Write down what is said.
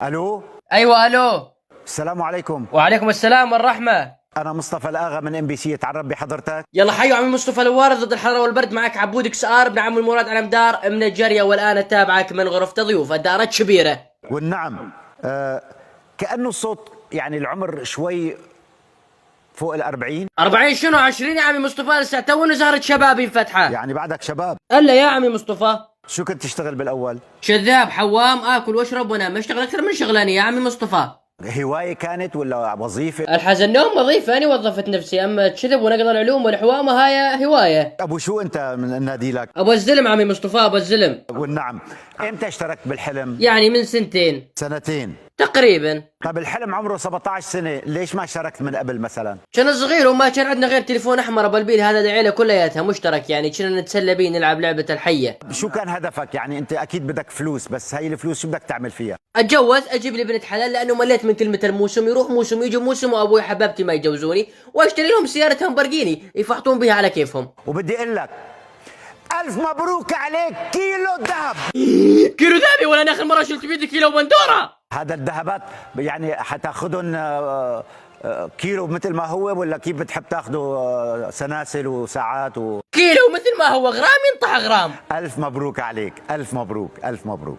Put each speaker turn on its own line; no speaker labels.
الو.
ايوه الو.
السلام عليكم.
وعليكم السلام والرحمه.
انا مصطفى الاغا من MBC، يتعرف بحضرتك.
يلا حيوا عمي مصطفى الوارد ضد الحراره والبرد. معك عبود XR ابن عم المراد على مدار من الجريه، والان اتابعك من غرفه ضيوف الدار الشبيره.
والنعم كأنه الصوت يعني العمر شوي فوق 40.
40 شنو 20 يا عمي مصطفى؟ لسه تونا زهره شبابي انفتحه.
يعني بعدك شباب.
الا يا عمي مصطفى.
شو كنت تشتغل بالاول؟
شذاب حوام، اكل واشرب وانام، اشتغل اكثر من شغلانه يا عمي مصطفى.
هواية كانت ولا وظيفة؟
الحز النوم وظيفه، انا وظفت نفسي، اما الكذب ونقل العلوم والحوامه هاي هوايه.
ابو شو انت من النادي لك؟
ابو الزلم عمي مصطفى، ابو الزلم.
والنعم. امتى اشتركت بالحلم؟
يعني من سنتين
سنتين
تقريبا.
طب الحلم عمره 17 سنة، ليش ما اشتركت من قبل مثلا؟
كان صغير وما كان عندنا غير تليفون احمر ابو البيل، هذا العيله كلياتها مشترك، يعني كنا نتسلى بيه نلعب لعبه الحيه.
شو كان هدفك؟ يعني انت اكيد بدك فلوس، بس هاي الفلوس شو بدك تعمل فيها؟
اتجوز، اجيب لي بنت حلال، لانه مليت من كلمه الموسم يروح موسم يجي موسم، وابوي حبابتي ما يجوزوني، واشتري لهم سياره همبرجيني يفحطون بها على كيفهم.
وبدي اقول لك الف مبروك عليك، كيلو ذهب.
كيلو ذهبي؟ ولا انا اخر مره شلت بيدي كيلو بندوره.
هذا الذهبات يعني حتاخذهم كيلو مثل ما هو، ولا كيف بتحب تاخذه سلاسل وساعات
كيلو مثل ما هو، غرام ينطح غرام.
الف مبروك عليك، الف مبروك، الف مبروك.